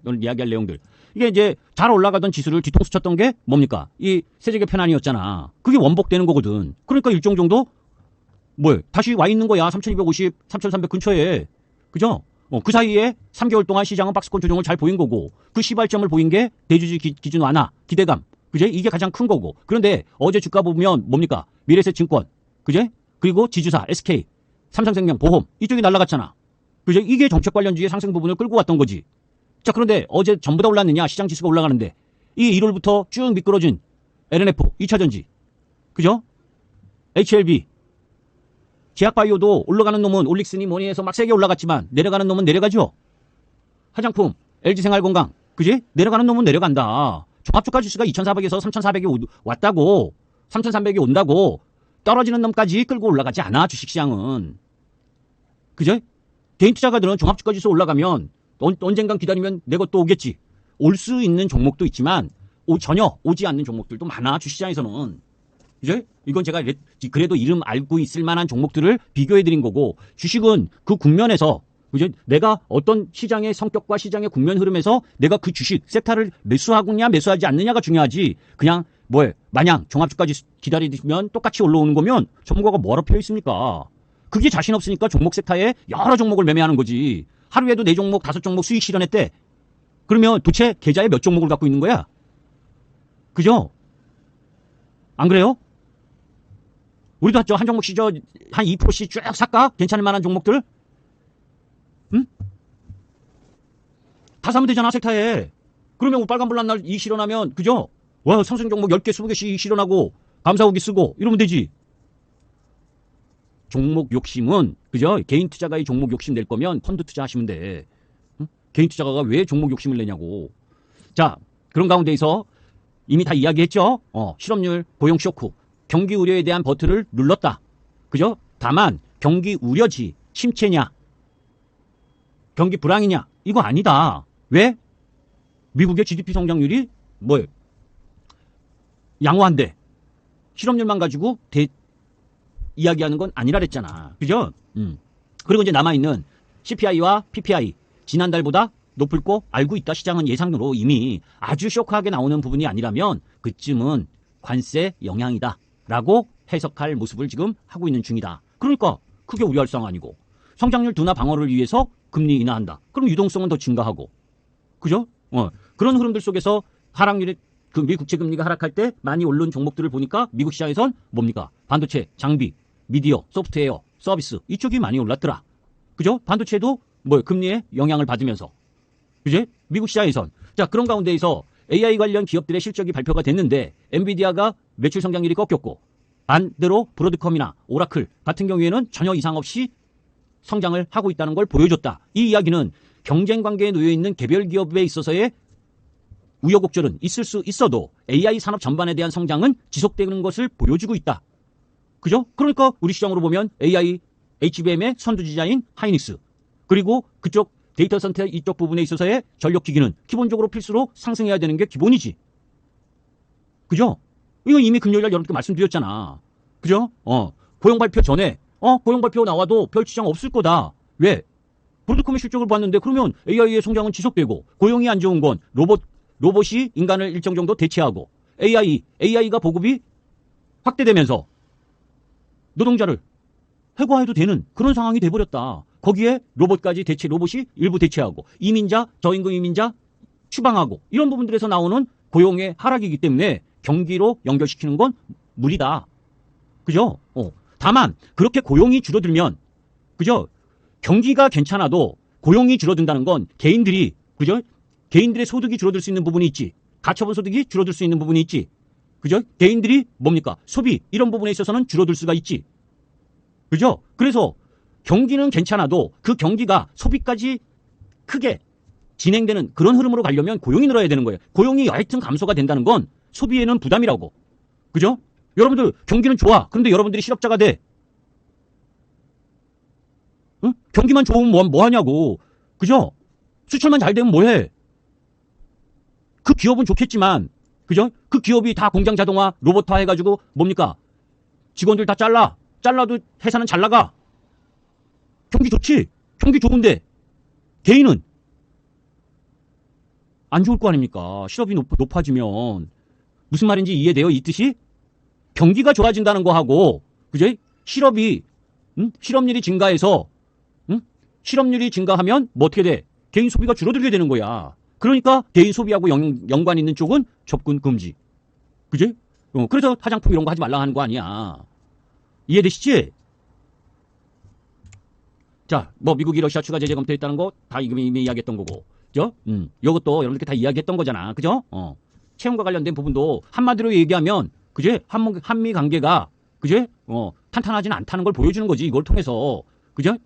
오늘 이야기할 내용들. 이게 이제 잘 올라가던 지수를 뒤통수 쳤던 게 뭡니까? 이 세제개 편안이었잖아. 그게 원복되는 거거든. 그러니까 일정 정도 다시 와 있는 거야. 3250, 3300 근처에. 그죠? 그 사이에 3개월 동안 시장은 박스권 조정을 잘 보인 거고 그 시발점을 보인 게 대주주 기준 완화, 기대감. 그제? 이게 가장 큰 거고. 그런데 어제 주가 보면 뭡니까? 미래에셋증권. 그제? 그리고 지주사, SK, 삼성생명, 보험. 이쪽이 날아갔잖아. 그제? 이게 정책 관련주의 상승 부분을 끌고 왔던 거지. 자, 그런데 어제 전부 다 올랐느냐? 시장 지수가 올라가는데. 이 1월부터 쭉 미끄러진 LNF, 2차전지. 그죠? HLB. 제약바이오도 올라가는 놈은 올릭스니 뭐니 해서 막 세게 올라갔지만 내려가는 놈은 내려가죠. 화장품, LG생활건강. 그지? 내려가는 놈은 내려간다. 종합주가 지수가 2,400에서 3,400이 왔다고. 3,300이 온다고. 떨어지는 놈까지 끌고 올라가지 않아, 주식시장은. 그죠? 개인 투자가들은 종합주가 지수 올라가면 언젠간 기다리면 내 것도 오겠지. 올 수 있는 종목도 있지만 전혀 오지 않는 종목들도 많아, 주식시장에서는. 그죠? 이건 제가 그래도 이름 알고 있을 만한 종목들을 비교해드린 거고, 주식은 그 국면에서, 그죠? 내가 어떤 시장의 성격과 시장의 국면 흐름에서 내가 그 주식, 섹터를 매수하느냐, 매수하지 않느냐가 중요하지. 그냥, 마냥 종합주까지 기다리면 똑같이 올라오는 거면 전문가가 뭐하러 필요 있습니까? 그게 자신 없으니까 종목 섹터에 여러 종목을 매매하는 거지. 하루에도 4종목, 5종목 수익 실현했대. 그러면 도대체 계좌에 몇 종목을 갖고 있는 거야? 그죠? 안 그래요? 우리도 한 종목씩 한 2%씩 쭉 살까? 괜찮을 만한 종목들? 응? 다 사면 되잖아, 섹터에. 그러면 빨간불난 날 이익 실현하면, 그죠? 와, 상승 종목 10개, 20개씩 이익 실현하고, 감사후기 쓰고, 이러면 되지. 종목 욕심은, 그죠? 개인 투자가의 종목 욕심 낼 거면 펀드 투자하시면 돼. 응? 개인 투자가가 왜 종목 욕심을 내냐고. 자, 그런 가운데에서 이미 다 이야기했죠? 실업률, 고용 쇼크. 경기 우려에 대한 버튼을 눌렀다. 그죠? 다만 경기 우려지 침체냐 경기 불황이냐 이거 아니다. 왜? 미국의 GDP 성장률이 양호한데 실업률만 가지고 이야기하는 건 아니라 그랬잖아. 그죠? 그리고 이제 남아있는 CPI와 PPI 지난달보다 높을 거 알고 있다. 시장은 예상으로 이미 아주 쇼크하게 나오는 부분이 아니라면 그쯤은 관세 영향이다 라고 해석할 모습을 지금 하고 있는 중이다. 그러니까 크게 우려할 상황 아니고 성장률 둔화 방어를 위해서 금리 인하한다. 그럼 유동성은 더 증가하고 그죠? 그런 흐름들 속에서 하락률이 미 국채 금리가 하락할 때 많이 오른 종목들을 보니까 미국 시장에선 뭡니까? 반도체, 장비, 미디어, 소프트웨어, 서비스 이쪽이 많이 올랐더라. 그죠? 반도체도 금리에 영향을 받으면서 그죠? 미국 시장에선 자 그런 가운데에서 AI 관련 기업들의 실적이 발표가 됐는데 엔비디아가 매출 성장률이 꺾였고 반대로 브로드컴이나 오라클 같은 경우에는 전혀 이상 없이 성장을 하고 있다는 걸 보여줬다. 이 이야기는 경쟁 관계에 놓여 있는 개별 기업에 있어서의 우여곡절은 있을 수 있어도 AI 산업 전반에 대한 성장은 지속되는 것을 보여주고 있다. 그죠? 그러니까 우리 시장으로 보면 AI, HBM의 선두주자인 하이닉스 그리고 그쪽 데이터 센터 이쪽 부분에 있어서의 전력기기는 기본적으로 필수로 상승해야 되는 게 기본이지. 그죠? 이거 이미 금요일날 여러분께 말씀드렸잖아. 그죠? 고용 발표 전에 고용 발표 나와도 별 지장 없을 거다. 왜? 브로드컴의 실적을 봤는데 그러면 AI의 성장은 지속되고 고용이 안 좋은 건 로봇이 인간을 일정 정도 대체하고 AI가 보급이 확대되면서 노동자를 해고해도 되는 그런 상황이 돼버렸다. 거기에 로봇이 일부 대체하고 이민자, 저임금 이민자 추방하고 이런 부분들에서 나오는 고용의 하락이기 때문에 경기로 연결시키는 건 무리다. 그죠? 다만 그렇게 고용이 줄어들면 그죠? 경기가 괜찮아도 고용이 줄어든다는 건 개인들이 그죠? 개인들의 소득이 줄어들 수 있는 부분이 있지. 가처분 소득이 줄어들 수 있는 부분이 있지. 그죠? 개인들이 뭡니까? 소비 이런 부분에 있어서는 줄어들 수가 있지. 그죠? 그래서 경기는 괜찮아도 그 경기가 소비까지 크게 진행되는 그런 흐름으로 가려면 고용이 늘어야 되는 거예요. 고용이 하여튼 감소가 된다는 건 소비에는 부담이라고. 그죠? 여러분들 경기는 좋아. 그런데 여러분들이 실업자가 돼. 응? 경기만 좋으면 뭐 하냐고. 그죠? 수출만 잘 되면 뭐해. 그 기업은 좋겠지만 그죠? 그 기업이 다 공장 자동화 로봇화 해가지고 뭡니까? 직원들 다 잘라도 회사는 잘 나가. 경기 좋지. 경기 좋은데 개인은 안 좋을 거 아닙니까? 실업이 높아지면. 무슨 말인지 이해돼요? 이 뜻이? 경기가 좋아진다는 거하고, 그죠? 실업률이 증가해서, 실업률이 증가하면 뭐 어떻게 돼? 개인 소비가 줄어들게 되는 거야. 그러니까 개인 소비하고 연관 있는 쪽은 접근 금지. 그지? 그래서 화장품 이런 거 하지 말라 하는 거 아니야. 이해되시지? 자, 뭐 미국이 러시아 추가 제재 검토했다는 거 다 이미 이야기했던 거고, 그죠? 이것도 여러분들께 다 이야기했던 거잖아, 그죠? 채용과 관련된 부분도 한마디로 얘기하면, 그지? 한미 관계가, 그지? 탄탄하지는 않다는 걸 보여주는 거지. 이걸 통해서, 그죠?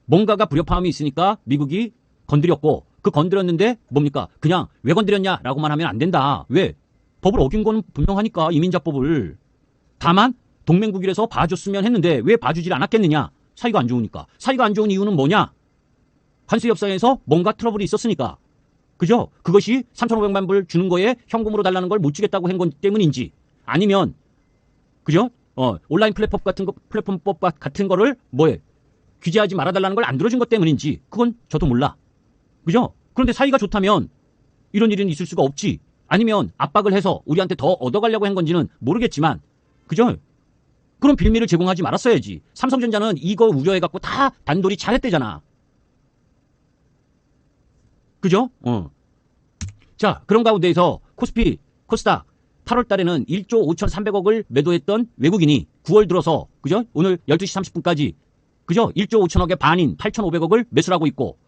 뭔가가 불협화음이 있으니까 미국이 건드렸고, 그 건드렸는데 뭡니까? 그냥 왜 건드렸냐라고만 하면 안 된다. 왜? 법을 어긴 건 분명하니까, 이민자법을. 다만 동맹국이라서 봐줬으면 했는데 왜 봐주질 않았겠느냐? 사이가 안 좋으니까. 사이가 안 좋은 이유는 뭐냐? 관세 협상에서 뭔가 트러블이 있었으니까. 그죠? 그것이 3,500만 불 주는 거에 현금으로 달라는 걸 못 주겠다고 한 것 때문인지, 아니면, 그죠? 온라인 플랫폼법 같은 거를 규제하지 말아달라는 걸 안 들어준 것 때문인지, 그건 저도 몰라. 그죠? 그런데 사이가 좋다면 이런 일은 있을 수가 없지. 아니면 압박을 해서 우리한테 더 얻어가려고 한 건지는 모르겠지만, 그죠? 그런 빌미를 제공하지 말았어야지. 삼성전자는 이거 우려해갖고 다 단돌이 잘했대잖아. 그죠? 자, 그런 가운데에서 코스닥 8월 달에는 1조 5,300억을 매도했던 외국인이 9월 들어서, 그죠? 오늘 12시 30분까지, 그죠? 1조 5천억의 반인 8,500억을 매수를 하고 있고,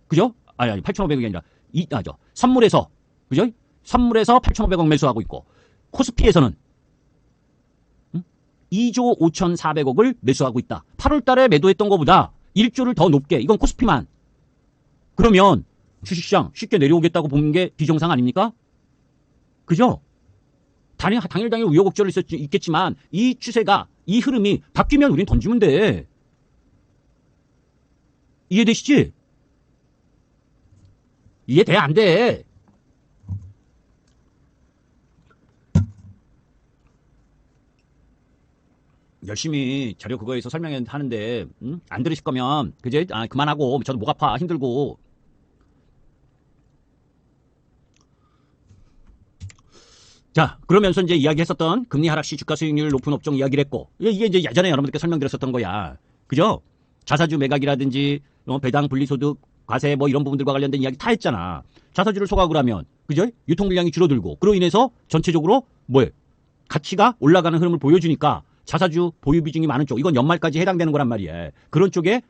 그죠? 아니, 8,500억이 아니라, 선물에서, 그죠? 선물에서 8,500억 매수하고 있고, 코스피에서는 2조 5,400억을 매수하고 있다. 8월 달에 매도했던 것보다 1조를 더 높게, 이건 코스피만. 그러면 주식시장 쉽게 내려오겠다고 보는 게 비정상 아닙니까? 그죠? 당일 우여곡절이 있겠지만 이 추세가, 이 흐름이 바뀌면 우린 던지면 돼. 이해되시지? 이해돼? 안 돼? 열심히 자료 그거에서 설명하는데 안 들으실 거면 그제 그만하고, 저도 목 아파 힘들고. 자, 그러면서 이제 이야기했었던 금리 하락 시 주가 수익률 높은 업종 이야기를 했고, 이게 이제 예전에 여러분들께 설명드렸었던 거야. 그죠? 자사주 매각이라든지 배당 분리소득 과세 뭐 이런 부분들과 관련된 이야기 다 했잖아. 자사주를 소각을 하면, 그죠? 유통 물량이 줄어들고, 그로 인해서 전체적으로 가치가 올라가는 흐름을 보여주니까 자사주 보유 비중이 많은 쪽, 이건 연말까지 해당되는 거란 말이야. 그런 쪽에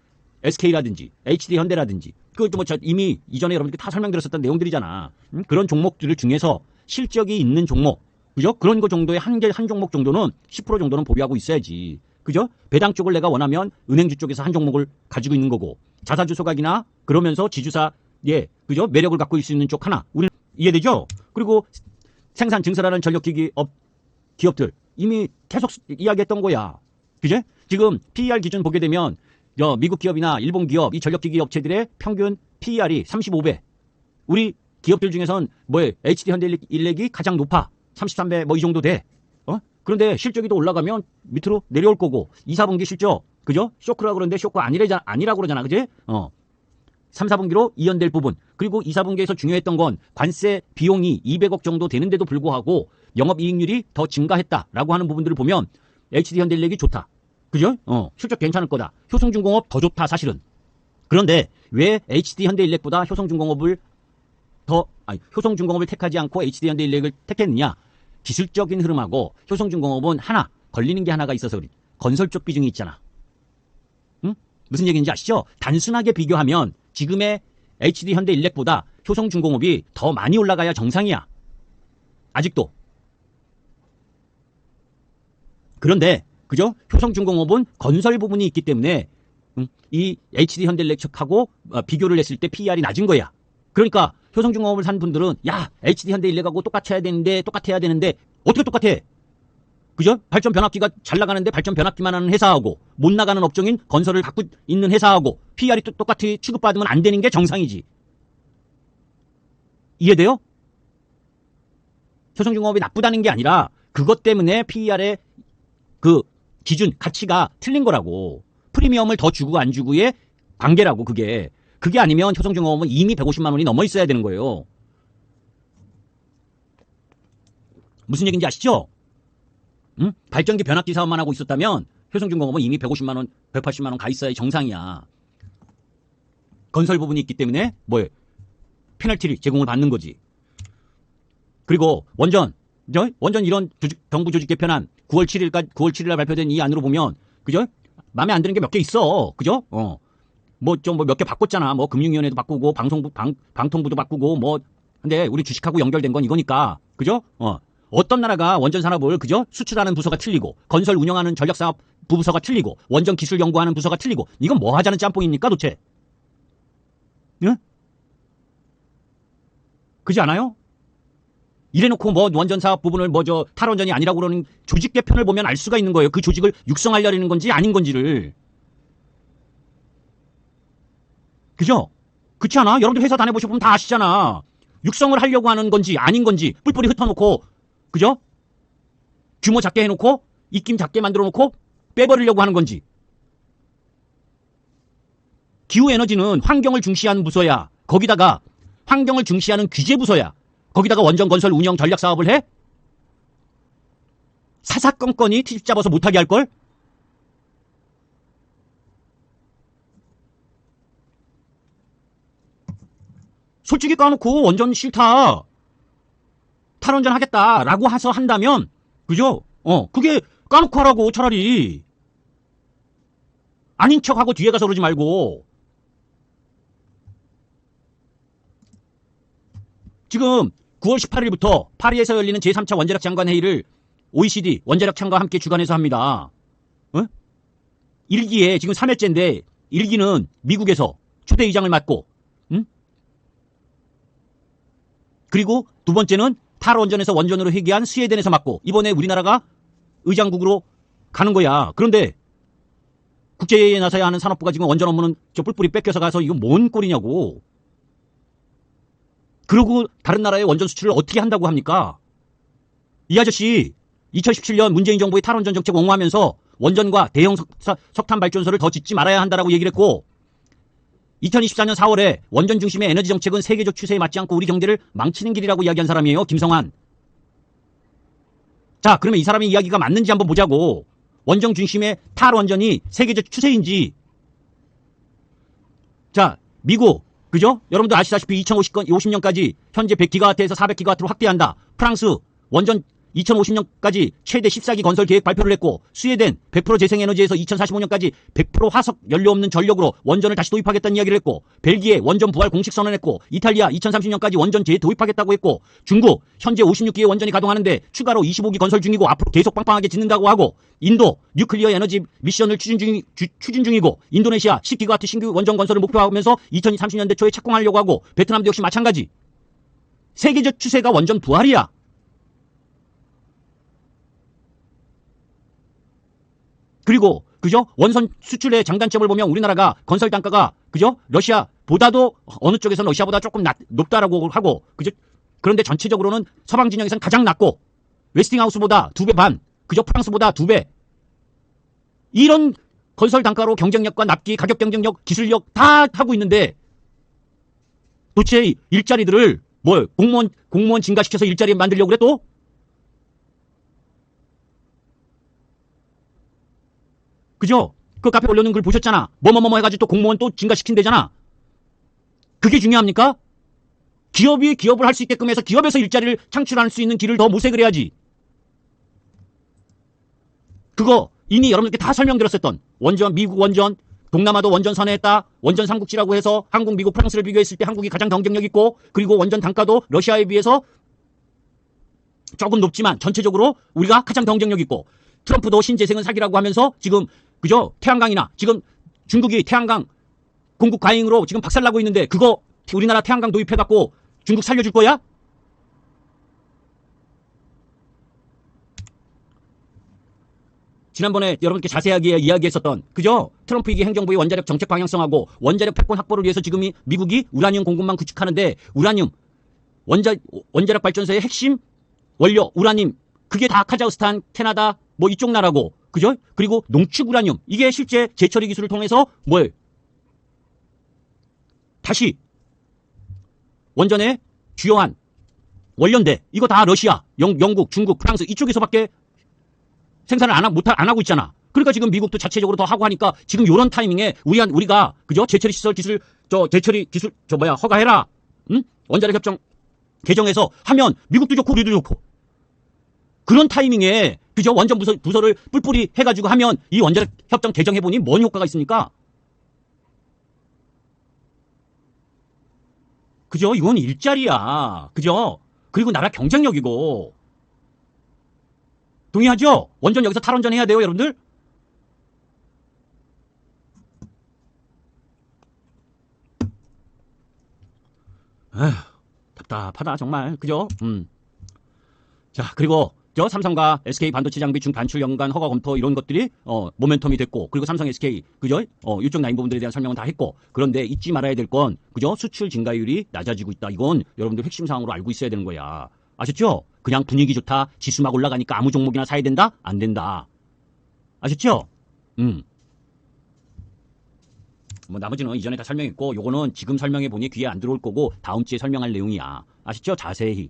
SK라든지 HD 현대라든지, 그것도 이미 이전에 여러분들께 다 설명드렸었던 내용들이잖아. 그런 종목들 중에서 실적이 있는 종목, 그죠? 그런 거 정도의 한 종목 정도는 10% 정도는 보유하고 있어야지. 그죠? 배당 쪽을 내가 원하면 은행주 쪽에서 한 종목을 가지고 있는 거고, 자사주 소각이나 그러면서 지주사의, 그죠? 매력을 갖고 있을 수 있는 쪽 하나. 우리는 이해되죠? 그리고 생산 증설하는 전력기기 기업들 이미 계속 이야기했던 거야. 그죠? 지금 PER 기준 보게 되면 미국 기업이나 일본 기업, 이 전력기기 업체들의 평균 PER이 35배. 우리 기업들 중에선 HD 현대일렉이 가장 높아. 33배 이 정도 돼. 그런데 실적이 더 올라가면 밑으로 내려올 거고, 2, 4분기 실적, 그죠? 쇼크라고 그러는데 쇼크 아니라고 그러잖아. 그지? 3, 4분기로 이연될 부분. 그리고 2, 4분기에서 중요했던 건 관세 비용이 200억 정도 되는데도 불구하고 영업이익률이 더 증가했다라고 하는 부분들을 보면 HD 현대일렉이 좋다. 그죠? 실적 괜찮을 거다. 효성중공업 더 좋다, 사실은. 그런데 왜 HD 현대일렉보다 효성중공업을 택하지 않고 HD 현대일렉을 택했느냐? 기술적인 흐름하고 효성중공업은 하나 걸리는 게 하나가 있어서 그래. 건설 쪽 비중이 있잖아. 응? 무슨 얘기인지 아시죠? 단순하게 비교하면 지금의 HD 현대일렉보다 효성중공업이 더 많이 올라가야 정상이야. 아직도. 그런데 그죠? 효성중공업은 건설 부분이 있기 때문에 이 HD 현대일렉 측하고 비교를 했을 때 PER이 낮은 거야. 그러니까 효성중공업을 산 분들은 HD 현대일렉하고 똑같아야 되는데 어떻게 똑같아? 그죠? 발전 변압기가 잘 나가는데 발전 변압기만 하는 회사하고 못 나가는 업종인 건설을 갖고 있는 회사하고 PER이 똑같이 취급받으면 안 되는 게 정상이지. 이해돼요? 효성중공업이 나쁘다는 게 아니라 그것 때문에 PER의 그 기준, 가치가 틀린 거라고. 프리미엄을 더 주고 안 주고의 관계라고, 그게. 그게 아니면 효성중공업은 이미 150만 원이 넘어 있어야 되는 거예요. 무슨 얘기인지 아시죠? 응? 발전기 변압기 사업만 하고 있었다면 효성중공업은 이미 150만 원, 180만 원 가 있어야 정상이야. 건설 부분이 있기 때문에 뭐예요? 페널티를 제공을 받는 거지. 그리고 원전 이런 정부 조직 개편안 9월 7일 발표된 이 안으로 보면 그죠? 마음에 안 드는 게 몇 개 있어. 그죠? 뭐 좀 몇 개 바꿨잖아. 뭐 금융위원회도 바꾸고 방통부도 바꾸고 뭐 근데 우리 주식하고 연결된 건 이거니까. 그죠? 어떤 나라가 원전 산업을 그죠? 수출하는 부서가 틀리고 건설 운영하는 전략 사업 부서가 틀리고 원전 기술 연구하는 부서가 틀리고 이건 뭐 하자는 짬뽕입니까, 도대체? 응? 그지 않아요? 이래놓고 뭐 원전 사업 부분을 탈원전이 아니라고 그러는 조직 개편을 보면 알 수가 있는 거예요. 그 조직을 육성하려는 건지 아닌 건지를. 그죠? 그렇지 않아? 여러분들 회사 다녀보셔보면 다 아시잖아. 육성을 하려고 하는 건지 아닌 건지 뿔뿔이 흩어놓고 그죠? 규모 작게 해놓고 입김 작게 만들어놓고 빼버리려고 하는 건지. 기후에너지는 환경을 중시하는 부서야. 거기다가 환경을 중시하는 규제부서야. 거기다가 원전 건설 운영 전략 사업을 해? 사사건건이 트집 잡아서 못하게 할걸? 솔직히 까놓고 원전 싫다. 탈원전 하겠다라고 해서 한다면 그죠? 그게 까놓고 하라고 차라리. 아닌 척하고 뒤에 가서 그러지 말고. 지금 9월 18일부터 파리에서 열리는 제3차 원자력 장관 회의를 OECD 원자력 참가와 함께 주관해서 합니다. 1기에 지금 3회째인데 1기는 미국에서 초대 의장을 맡고 그리고 두 번째는 탈원전에서 원전으로 회귀한 스웨덴에서 맡고 이번에 우리나라가 의장국으로 가는 거야. 그런데 국제회의에 나서야 하는 산업부가 지금 원전 업무는 저 뿔뿔이 뺏겨서 가서 이거 뭔 꼴이냐고. 그리고 다른 나라의 원전 수출을 어떻게 한다고 합니까? 이 아저씨 2017년 문재인 정부의 탈원전 정책 옹호하면서 원전과 대형 석탄 발전소를 더 짓지 말아야 한다라고 얘기를 했고 2024년 4월에 원전 중심의 에너지 정책은 세계적 추세에 맞지 않고 우리 경제를 망치는 길이라고 이야기한 사람이에요. 김성환. 자, 그러면 이 사람의 이야기가 맞는지 한번 보자고. 원전 중심의 탈원전이 세계적 추세인지. 자, 미국. 그죠? 여러분도 아시다시피 2050년까지 현재 100기가와트에서 400기가와트로 확대한다. 프랑스 원전 2050년까지 최대 14기 건설 계획 발표를 했고 스웨덴 100% 재생에너지에서 2045년까지 100% 화석 연료 없는 전력으로 원전을 다시 도입하겠다는 이야기를 했고 벨기에 원전 부활 공식 선언했고 이탈리아 2030년까지 원전 재도입하겠다고 했고 중국 현재 56기의 원전이 가동하는데 추가로 25기 건설 중이고 앞으로 계속 빵빵하게 짓는다고 하고 인도 뉴클리어 에너지 미션을 추진 중이고 인도네시아 10기가와트 신규 원전 건설을 목표하면서 2030년대 초에 착공하려고 하고 베트남도 역시 마찬가지. 세계적 추세가 원전 부활이야. 그리고 그죠? 원선 수출의 장단점을 보면 우리나라가 건설 단가가 그죠? 러시아보다도 어느 쪽에서는 러시아보다 조금 높다라고 하고 그죠? 그런데 전체적으로는 서방 진영에서는 가장 낮고 웨스팅하우스보다 2배 반, 그죠? 프랑스보다 2배. 이런 건설 단가로 경쟁력과 납기, 가격 경쟁력, 기술력 다 하고 있는데 도대체 일자리들을 공무원 증가시켜서 일자리 만들려고 그래 또? 그죠? 그 카페 올려놓은 글 보셨잖아. 뭐뭐뭐 해가지고 또 공무원 또 증가시킨대잖아. 그게 중요합니까? 기업이 기업을 할 수 있게끔 해서 기업에서 일자리를 창출할 수 있는 길을 더 모색을 해야지. 그거 이미 여러분들께 다 설명드렸었던 원전, 미국 원전, 동남아도 원전 선회했다. 원전 삼국지라고 해서 한국, 미국, 프랑스를 비교했을 때 한국이 가장 경쟁력 있고 그리고 원전 단가도 러시아에 비해서 조금 높지만 전체적으로 우리가 가장 경쟁력 있고 트럼프도 신재생은 사기라고 하면서 지금 그죠? 태양광이나 지금 중국이 태양광 공급 과잉으로 지금 박살나고 있는데 그거 우리나라 태양광 도입해갖고 중국 살려줄 거야? 지난번에 여러분께 자세하게 이야기했었던 그죠? 트럼프 이기 행정부의 원자력 정책 방향성하고 원자력 패권 확보를 위해서 지금 미국이 우라늄 공급만 구축하는데 우라늄 원자력 발전소의 핵심 원료 우라늄 그게 다 카자흐스탄, 캐나다 뭐 이쪽 나라고 그죠? 그리고 농축 우라늄 이게 실제 재처리 기술을 통해서 다시 원전의 주요한 원년대 이거 다 러시아, 영국, 중국, 프랑스 이쪽에서밖에 생산을 안 하고 있잖아. 그러니까 지금 미국도 자체적으로 더 하고 하니까 지금 요런 타이밍에 우리가 그죠? 재처리 시설 기술 재처리 기술 허가해라. 응? 원자력 협정 개정해서 하면 미국도 좋고 우리도 좋고. 그런 타이밍에 그죠? 원전 부서를 뿔뿔이 해가지고 하면 이 원자력 협정 개정해보니 뭔 효과가 있습니까? 그죠? 이건 일자리야. 그죠? 그리고 나라 경쟁력이고. 동의하죠? 원전 여기서 탈원전 해야 돼요, 여러분들? 에휴, 답답하다, 정말. 그죠? 자, 그리고 삼성과 SK 반도체 장비 중반출 연간 허가 검토 이런 것들이 모멘텀이 됐고, 그리고 삼성 SK 그죠? 이쪽 라인 부분들에 대한 설명은 다 했고, 그런데 잊지 말아야 될 건 그죠? 수출 증가율이 낮아지고 있다. 이건 여러분들 핵심 사항으로 알고 있어야 되는 거야. 아셨죠? 그냥 분위기 좋다, 지수 막 올라가니까 아무 종목이나 사야 된다? 안 된다. 아셨죠? 뭐 나머지는 이전에 다 설명했고, 요거는 지금 설명해 보니 귀에 안 들어올 거고 다음 주에 설명할 내용이야. 아셨죠? 자세히.